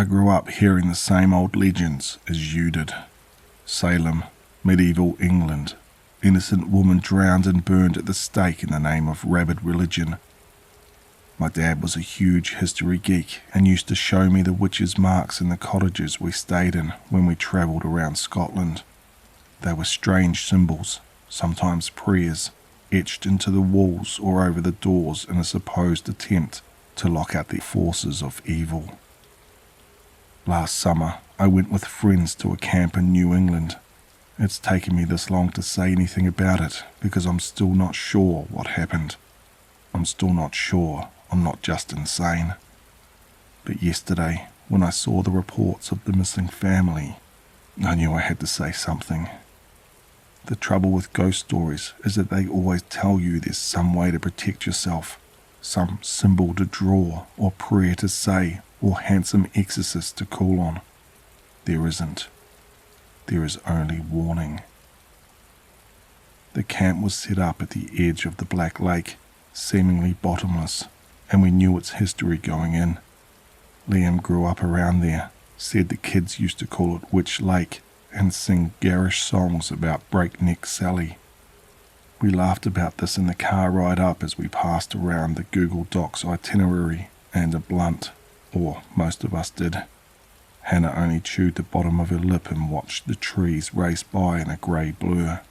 I grew up hearing the same old legends as you did. Salem, medieval England, innocent woman drowned and burned at the stake in the name of rabid religion. My dad was a huge history geek and used to show me the witches' marks in the cottages we stayed in when we travelled around Scotland. They were strange symbols, sometimes prayers, etched into the walls or over the doors in a supposed attempt to lock out the forces of evil. Last summer, I went with friends to a camp in New England. It's taken me this long to say anything about it because I'm still not sure what happened. I'm still not sure I'm not just insane. But yesterday, when I saw the reports of the missing family, I knew I had to say something. The trouble with ghost stories is that they always tell you there's some way to protect yourself, some symbol to draw or prayer to say or handsome exorcist to call on. There isn't. There is only warning. The camp was set up at the edge of the Black Lake, seemingly bottomless, and we knew its history going in. Liam grew up around there, said the kids used to call it Witch Lake and sing garish songs about Breakneck Sally. We laughed about this in the car ride up as we passed around the Google Docs itinerary and a blunt, or most of us did. Hannah only chewed the bottom of her lip and watched the trees race by in a grey blur.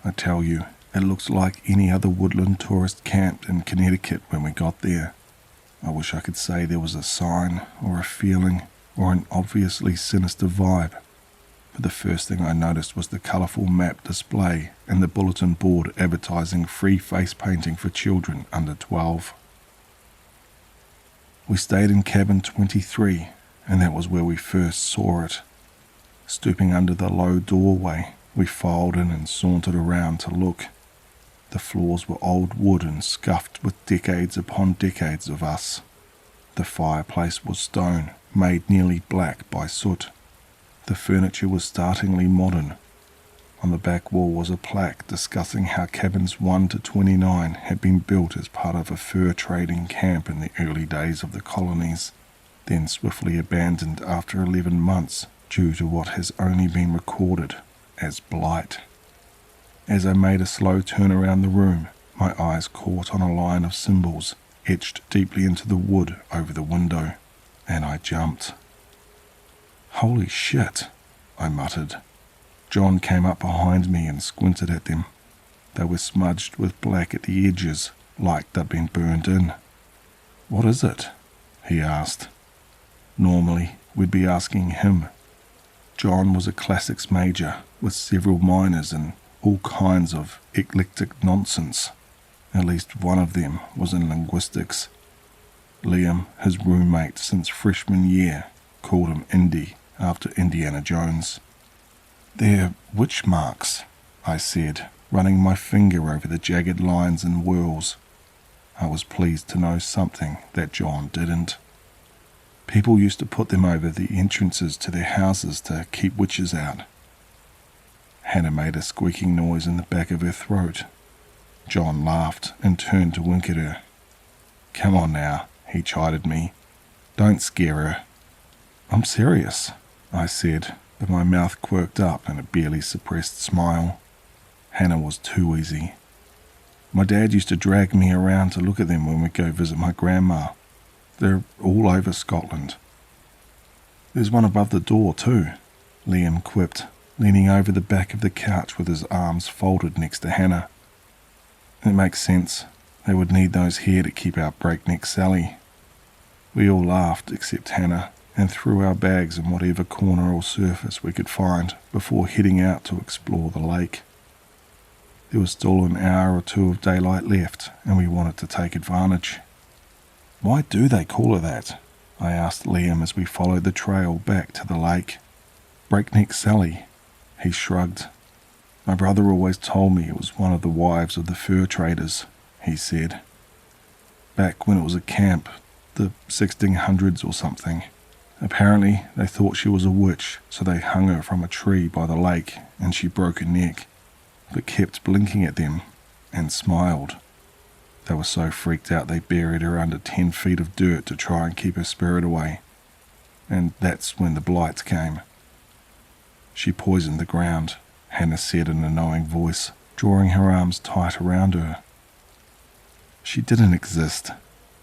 I tell you, it looks like any other woodland tourist camp in Connecticut when we got there. I wish I could say there was a sign or a feeling or an obviously sinister vibe, but the first thing I noticed was the colourful map display and the bulletin board advertising free face painting for children under 12. We stayed in cabin 23, and that was where we first saw it. Stooping under the low doorway, we filed in and sauntered around to look. The floors were old wood and scuffed with decades upon decades of us. The fireplace was stone, made nearly black by soot. The furniture was startlingly modern. On the back wall was a plaque discussing how cabins 1 to 29 had been built as part of a fur trading camp in the early days of the colonies, then swiftly abandoned after 11 months due to what has only been recorded as blight. As I made a slow turn around the room, my eyes caught on a line of symbols etched deeply into the wood over the window, and I jumped. "Holy shit," I muttered. John came up behind me and squinted at them. They were smudged with black at the edges, like they'd been burned in. "What is it?" he asked. Normally, we'd be asking him. John was a classics major with several minors in all kinds of eclectic nonsense. At least one of them was in linguistics. Liam, his roommate since freshman year, called him Indy after Indiana Jones. "They're witch marks," I said, running my finger over the jagged lines and whorls. I was pleased to know something that John didn't. People used to put them over the entrances to their houses to keep witches out. Hannah made a squeaking noise in the back of her throat. John laughed and turned to wink at her. "Come on now," he chided me. "Don't scare her." "I'm serious," I said, but my mouth quirked up in a barely suppressed smile. Hannah was too easy. "My dad used to drag me around to look at them when we'd go visit my grandma. They're all over Scotland." "There's one above the door too," Liam quipped, leaning over the back of the couch with his arms folded next to Hannah. "It makes sense. They would need those here to keep out Breakneck Sally." We all laughed except Hannah and threw our bags in whatever corner or surface we could find before heading out to explore the lake. There was still an hour or two of daylight left and we wanted to take advantage. "Why do they call it that?" I asked Liam as we followed the trail back to the lake. "Breakneck Sally," he shrugged. "My brother always told me it was one of the wives of the fur traders," he said. "Back when it was a camp, the 1600s or something. Apparently they thought she was a witch, so they hung her from a tree by the lake and she broke her neck, but kept blinking at them and smiled. They were so freaked out they buried her under 10 feet of dirt to try and keep her spirit away. and that's when the blight came. She poisoned the ground, Hannah said in a knowing voice, drawing her arms tight around her. She didn't exist,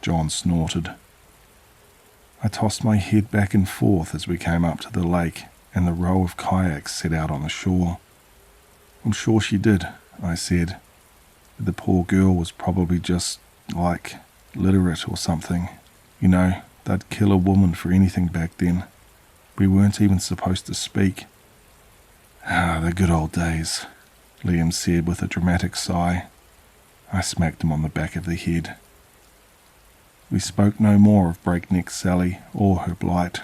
John snorted. I tossed my head back and forth as we came up to the lake and the row of kayaks set out on the shore. I'm sure she did, I said. The poor girl was probably just, literate or something. You know, they'd kill a woman for anything back then. We weren't even supposed to speak. Ah, the good old days, Liam said with a dramatic sigh. I smacked him on the back of the head. We spoke no more of Breakneck Sally or her blight.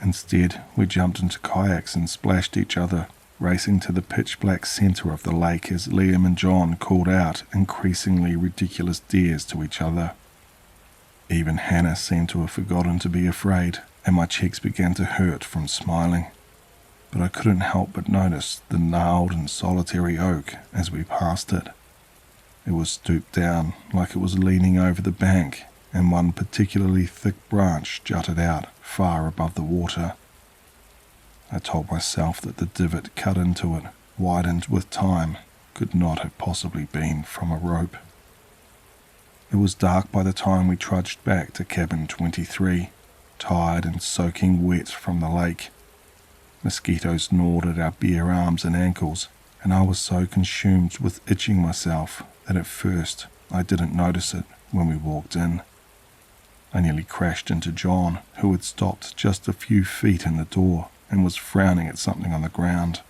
Instead, we jumped into kayaks and splashed each other, racing to the pitch-black centre of the lake as Liam and John called out increasingly ridiculous dares to each other. Even Hannah seemed to have forgotten to be afraid, and my cheeks began to hurt from smiling. But I couldn't help but notice the gnarled and solitary oak as we passed it. It was stooped down like it was leaning over the bank, and one particularly thick branch jutted out far above the water. I told myself that the divot cut into it, widened with time, could not have possibly been from a rope. It was dark by the time we trudged back to cabin 23, tired and soaking wet from the lake. Mosquitoes gnawed at our bare arms and ankles, and I was so consumed with itching myself that at first I didn't notice it when we walked in. I nearly crashed into John, who had stopped just a few feet in the door and was frowning at something on the ground.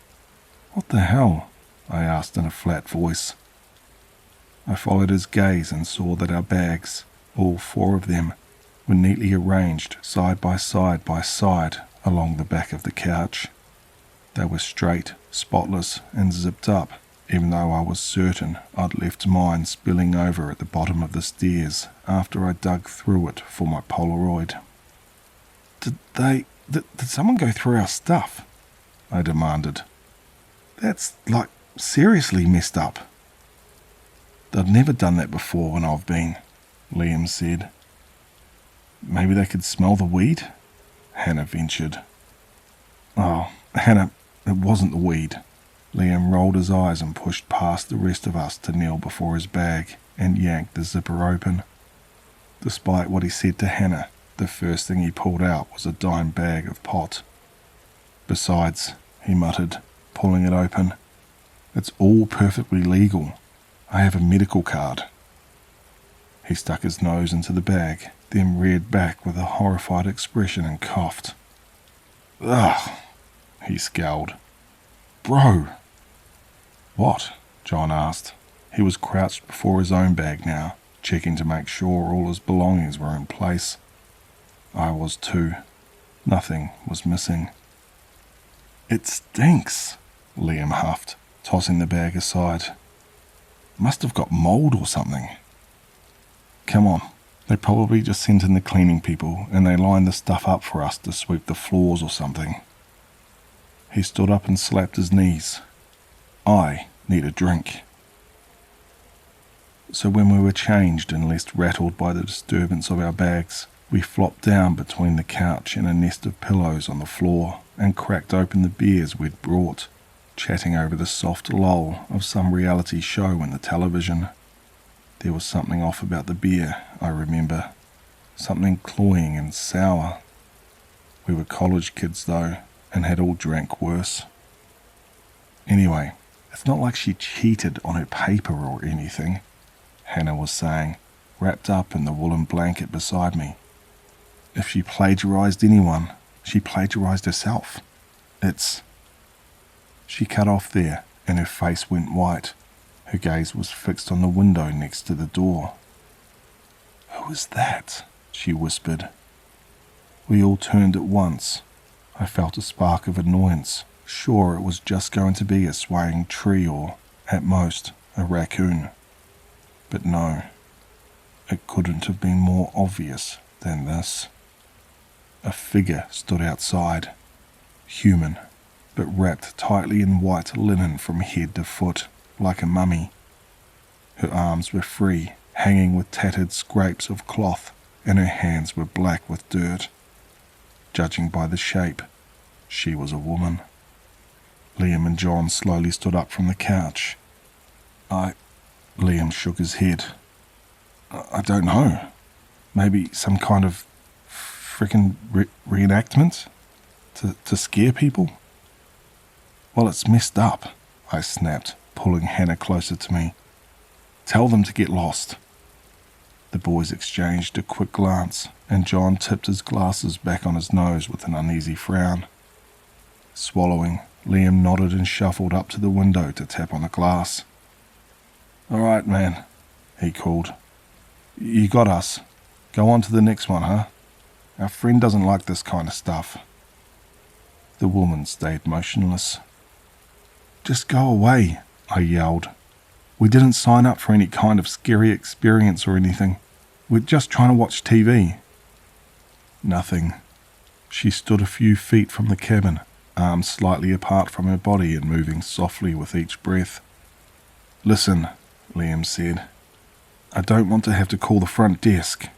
"What the hell?" I asked in a flat voice. I followed his gaze and saw that our bags, all 4 of them, were neatly arranged side by side along the back of the couch. They were straight, spotless, and zipped up, even though I was certain I'd left mine spilling over at the bottom of the stairs after I dug through it for my Polaroid. Did someone go through our stuff?" I demanded. "That's, seriously messed up." "They'd never done that before when I've been," Liam said. "Maybe they could smell the weed?" Hannah ventured. "Oh, Hannah, it wasn't the weed." Liam rolled his eyes and pushed past the rest of us to kneel before his bag and yanked the zipper open. Despite what he said to Hannah, the first thing he pulled out was a dime bag of pot. "Besides," he muttered, pulling it open, "it's all perfectly legal. I have a medical card." He stuck his nose into the bag, then reared back with a horrified expression and coughed. "Ugh," he scowled. "Bro!" "What?" John asked. He was crouched before his own bag now, checking to make sure all his belongings were in place. I was too. Nothing was missing. "It stinks," Liam huffed, tossing the bag aside. "Must have got mold or something." "Come on, they probably just sent in the cleaning people and they lined the stuff up for us to sweep the floors or something." He stood up and slapped his knees. "I need a drink." So when we were changed and less rattled by the disturbance of our bags, we flopped down between the couch and a nest of pillows on the floor and cracked open the beers we'd brought, chatting over the soft lull of some reality show in the television. There was something off about the beer, I remember. Something cloying and sour. We were college kids though, and had all drank worse. "Anyway, it's not like she cheated on her paper or anything," Hannah was saying, wrapped up in the woolen blanket beside me. "If she plagiarized anyone, she plagiarized herself. It's—" She cut off there, and her face went white. Her gaze was fixed on the window next to the door. "Who is that?" she whispered. We all turned at once. I felt a spark of annoyance, sure it was just going to be a swaying tree or, at most, a raccoon. But no, it couldn't have been more obvious than this. A figure stood outside, human, but wrapped tightly in white linen from head to foot, like a mummy. Her arms were free, hanging with tattered scraps of cloth, and her hands were black with dirt. judging by the shape. She was a woman. Liam and John slowly stood up from the couch. Liam shook his head. I don't know. Maybe some kind of frickin' reenactment? To scare people? Well, it's messed up, I snapped, pulling Hannah closer to me. Tell them to get lost. The boys exchanged a quick glance, and John tipped his glasses back on his nose with an uneasy frown. Swallowing, Liam nodded and shuffled up to the window to tap on the glass. All right, man, he called. You got us. Go on to the next one, huh? Our friend doesn't like this kind of stuff. The woman stayed motionless. Just go away, I yelled. We didn't sign up for any kind of scary experience or anything. We're just trying to watch TV. Nothing. She stood a few feet from the cabin, arms slightly apart from her body and moving softly with each breath. Listen, Liam said. I don't want to have to call the front desk.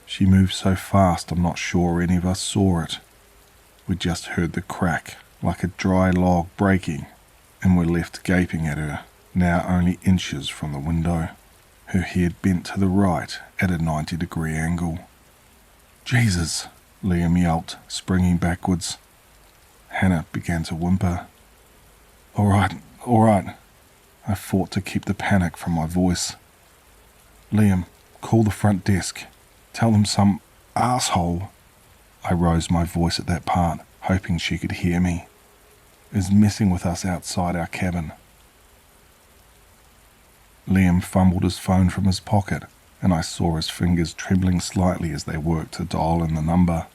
She moved so fast I'm not sure any of us saw it. We just heard the crack, like a dry log breaking, and were left gaping at her, now only inches from the window, her head bent to the right at a 90-degree angle. Jesus, Liam yelped, springing backwards. Hannah began to whimper. All right. I fought to keep the panic from my voice. Liam, call the front desk. Tell them some asshole. I rose my voice at that part, hoping she could hear me. Is messing with us outside our cabin. Liam fumbled his phone from his pocket, and I saw his fingers trembling slightly as they worked to dial in the number.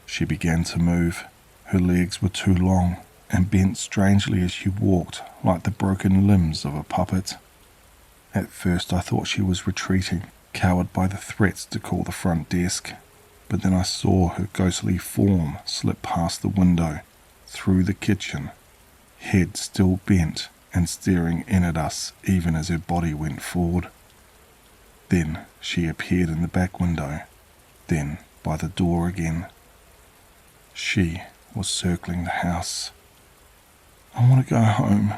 She began to move. Her legs were too long and bent strangely as she walked, like the broken limbs of a puppet. At first I thought she was retreating, cowed by the threats to call the front desk, but then I saw her ghostly form slip past the window, through the kitchen, head still bent and staring in at us even as her body went forward. Then she appeared in the back window, then by the door again. She was circling the house. I want to go home,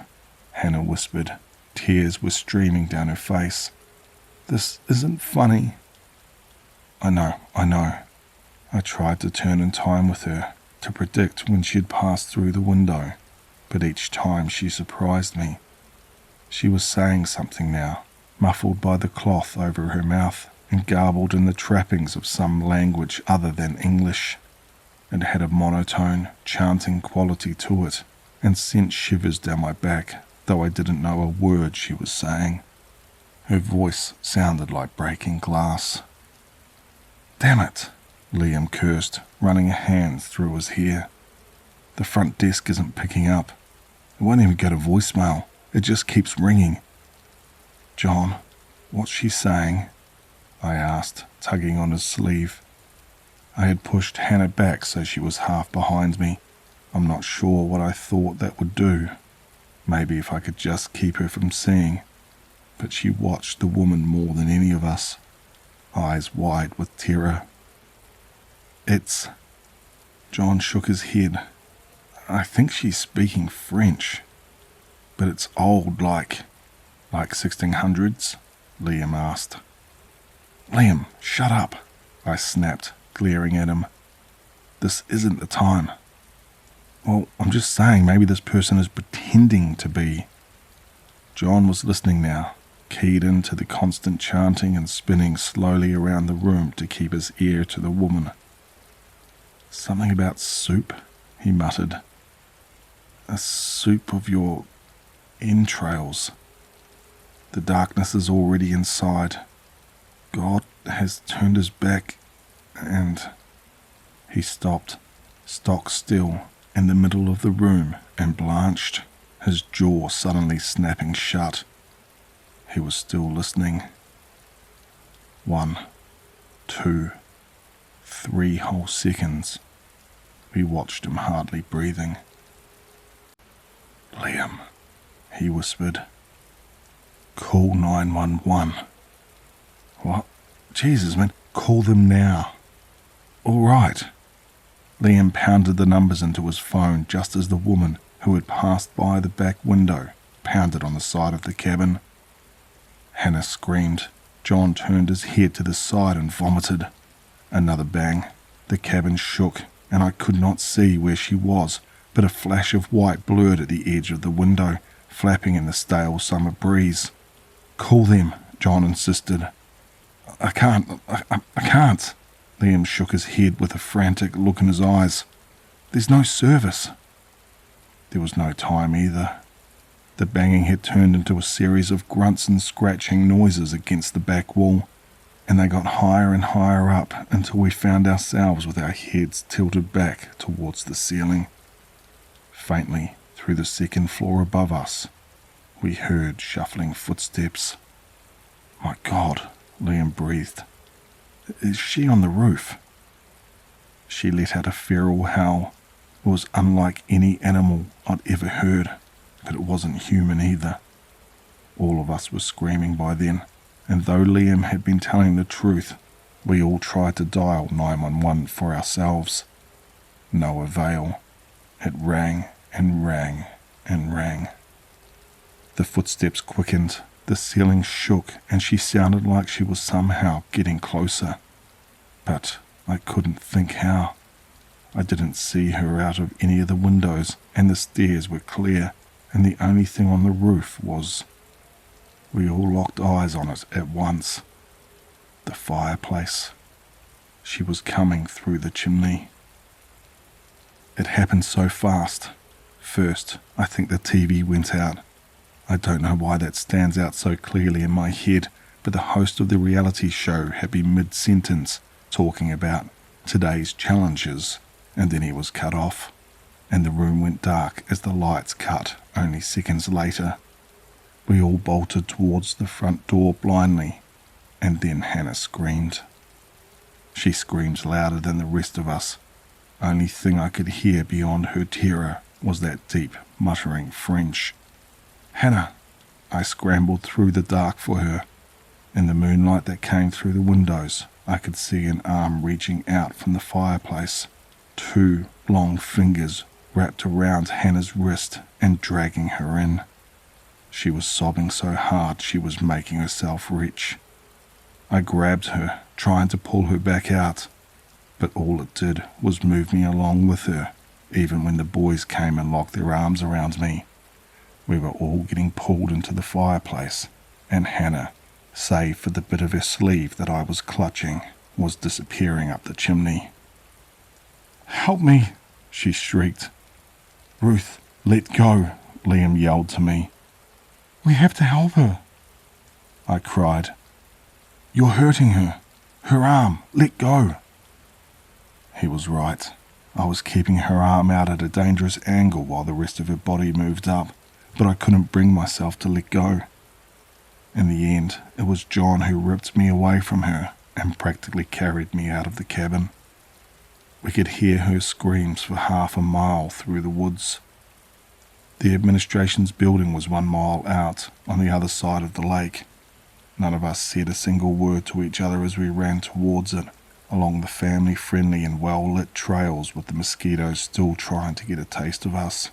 Hannah whispered. Tears were streaming down her face. This isn't funny. I know. I tried to turn in time with her, to predict when she'd pass through the window, but each time she surprised me. She was saying something now, muffled by the cloth over her mouth and garbled in the trappings of some language other than English. It had a monotone, chanting quality to it, and sent shivers down my back, though I didn't know a word she was saying. Her voice sounded like breaking glass. Damn it, Liam cursed, running a hand through his hair. The front desk isn't picking up. It won't even go to voicemail. It just keeps ringing. John, what's she saying? I asked, tugging on his sleeve. I had pushed Hannah back so she was half behind me. I'm not sure what I thought that would do. Maybe if I could just keep her from seeing. But she watched the woman more than any of us, eyes wide with terror. It's... John shook his head. I think she's speaking French. But it's old, like 1600s? Liam asked. Liam, shut up, I snapped, glaring at him. This isn't the time. Well, I'm just saying maybe this person is pretending to be. John was listening now, keyed into the constant chanting and spinning slowly around the room to keep his ear to the woman. Something about soup, he muttered. A soup of your entrails. The darkness is already inside. God has turned his back and... He stopped, stock still, in the middle of the room and blanched, his jaw suddenly snapping shut. He was still listening. 1, 2, 3 whole seconds. We watched him hardly breathing. Liam, he whispered. Call 911. What? Jesus, man, call them now. All right." Liam pounded the numbers into his phone just as the woman who had passed by the back window pounded on the side of the cabin. Hannah screamed. John turned his head to the side and vomited. Another bang. The cabin shook, and I could not see where she was, but a flash of white blurred at the edge of the window, flapping in the stale summer breeze. "Call them," John insisted. I can't. Liam shook his head with a frantic look in his eyes. "There's no service." There was no time either. The banging had turned into a series of grunts and scratching noises against the back wall, and they got higher and higher up until we found ourselves with our heads tilted back towards the ceiling. Faintly, through the second floor above us, we heard shuffling footsteps. "My God," Liam breathed. "Is she on the roof?" She let out a feral howl. It was unlike any animal I'd ever heard, but it wasn't human either. All of us were screaming by then, and though Liam had been telling the truth, we all tried to dial 911 for ourselves. No avail. It rang and rang and rang. The footsteps quickened, the ceiling shook, and she sounded like she was somehow getting closer. But I couldn't think how. I didn't see her out of any of the windows, and the stairs were clear, and the only thing on the roof was... We all locked eyes on it at once. The fireplace. She was coming through the chimney. It happened so fast. First, I think the TV went out. I don't know why that stands out so clearly in my head, but the host of the reality show had been mid-sentence talking about today's challenges, and then he was cut off, and the room went dark as the lights cut only seconds later. We all bolted towards the front door blindly, and then Hannah screamed. She screamed louder than the rest of us. Only thing I could hear beyond her terror was that deep, muttering French. "Hannah!" I scrambled through the dark for her. In the moonlight that came through the windows, I could see an arm reaching out from the fireplace. 2 long fingers wrapped around Hannah's wrist and dragging her in. She was sobbing so hard she was making herself retch. I grabbed her, trying to pull her back out, but all it did was move me along with her, even when the boys came and locked their arms around me. We were all getting pulled into the fireplace, and Hannah, save for the bit of her sleeve that I was clutching, was disappearing up the chimney. "Help me!" she shrieked. "Ruth, let go!" Liam yelled to me. "We have to help her," I cried. "You're hurting her. Her arm, let go." He was right. I was keeping her arm out at a dangerous angle while the rest of her body moved up, but I couldn't bring myself to let go. In the end, it was John who ripped me away from her and practically carried me out of the cabin. We could hear her screams for half a mile through the woods. The administration's building was 1 mile out, on the other side of the lake. None of us said a single word to each other as we ran towards it, along the family-friendly and well-lit trails with the mosquitoes still trying to get a taste of us.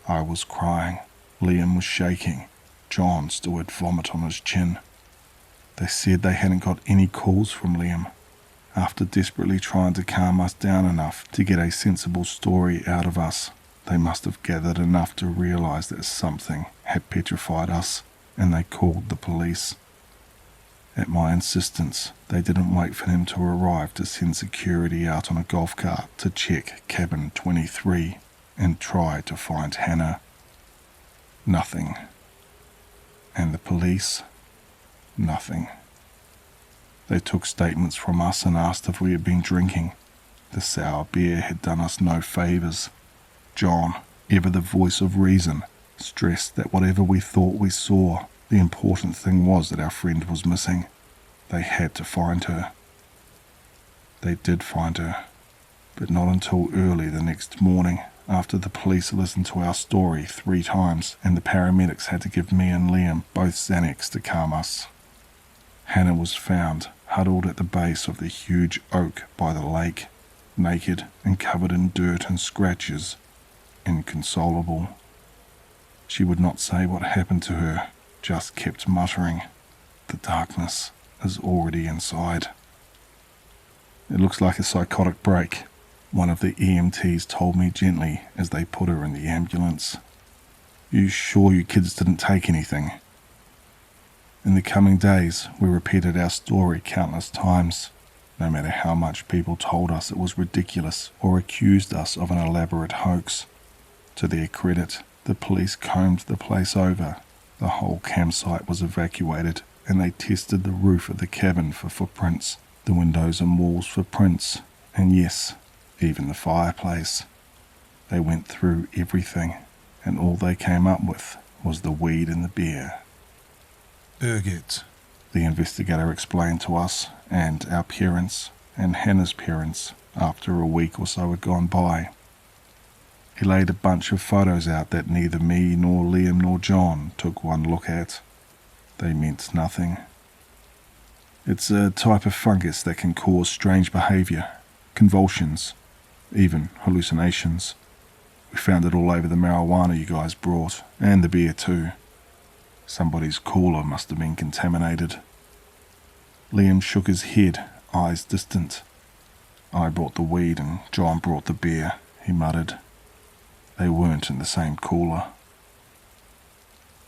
I was crying. Liam was shaking. John still had vomit on his chin. They said they hadn't got any calls from Liam. After desperately trying to calm us down enough to get a sensible story out of us, they must have gathered enough to realize that something had petrified us, and they called the police. At my insistence, they didn't wait for them to arrive to send security out on a golf cart to check cabin 23 and try to find Hannah. Nothing. And the police? Nothing. They took statements from us and asked if we had been drinking. The sour beer had done us no favours. John, ever the voice of reason, stressed that whatever we thought we saw, the important thing was that our friend was missing. They had to find her. They did find her, but not until early the next morning, after the police listened to our story 3 times and the paramedics had to give me and Liam both Xanax to calm us. Hannah was found, huddled at the base of the huge oak by the lake, naked and covered in dirt and scratches, inconsolable. She would not say what happened to her, just kept muttering, "The darkness is already inside." "It looks like a psychotic break," one of the EMTs told me gently as they put her in the ambulance. "You sure you kids didn't take anything?" In the coming days, we repeated our story countless times, no matter how much people told us it was ridiculous or accused us of an elaborate hoax. To their credit, the police combed the place over. The whole campsite was evacuated, and they tested the roof of the cabin for footprints, the windows and walls for prints, and yes, even the fireplace. They went through everything, and all they came up with was the weed and the beer. "Erget," the investigator explained to us and our parents and Hannah's parents after a week or so had gone by. He laid a bunch of photos out that neither me nor Liam nor John took one look at. They meant nothing. "It's a type of fungus that can cause strange behavior, convulsions, even hallucinations. We found it all over the marijuana you guys brought, and the beer too. Somebody's cooler must have been contaminated." Liam shook his head, eyes distant. "I brought the weed and John brought the beer," he muttered. "They weren't in the same cooler."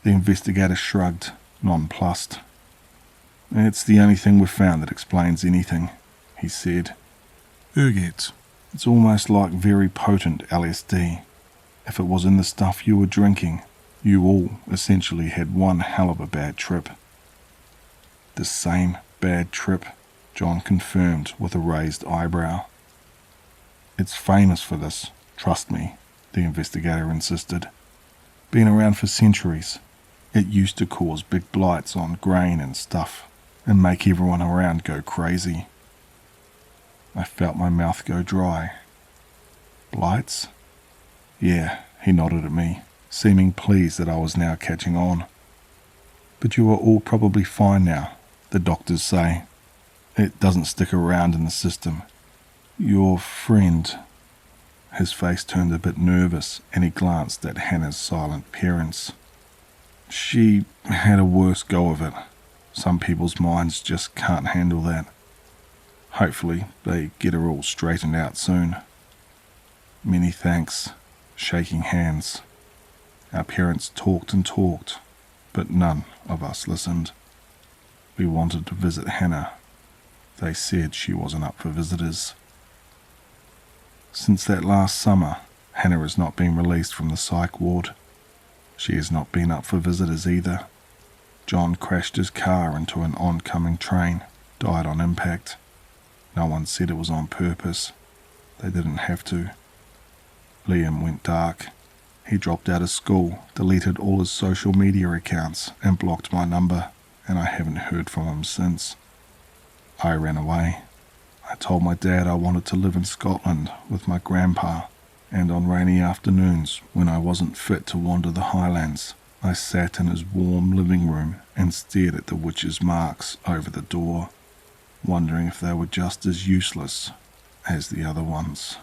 The investigator shrugged, nonplussed. "It's the only thing we've found that explains anything," he said. "Erget." "It's almost like very potent LSD. If it was in the stuff you were drinking, you all essentially had one hell of a bad trip." "The same bad trip," John confirmed with a raised eyebrow. "It's famous for this, trust me," the investigator insisted. "Been around for centuries. It used to cause big blights on grain and stuff, and make everyone around go crazy." I felt my mouth go dry. "Blights?" "Yeah," he nodded at me, seeming pleased that I was now catching on. "But you are all probably fine now, the doctors say. It doesn't stick around in the system. Your friend..." His face turned a bit nervous, and he glanced at Hannah's silent parents. "She had a worse go of it. Some people's minds just can't handle that. Hopefully they get her all straightened out soon." "Many thanks," shaking hands. Our parents talked and talked, but none of us listened. We wanted to visit Hannah. They said she wasn't up for visitors. Since that last summer, Hannah has not been released from the psych ward. She has not been up for visitors either. John crashed his car into an oncoming train, died on impact. No one said it was on purpose. They didn't have to. Liam went dark. He dropped out of school, deleted all his social media accounts, and blocked my number, and I haven't heard from him since. I ran away. I told my dad I wanted to live in Scotland with my grandpa, and on rainy afternoons, when I wasn't fit to wander the highlands, I sat in his warm living room and stared at the witch's marks over the door, wondering if they were just as useless as the other ones.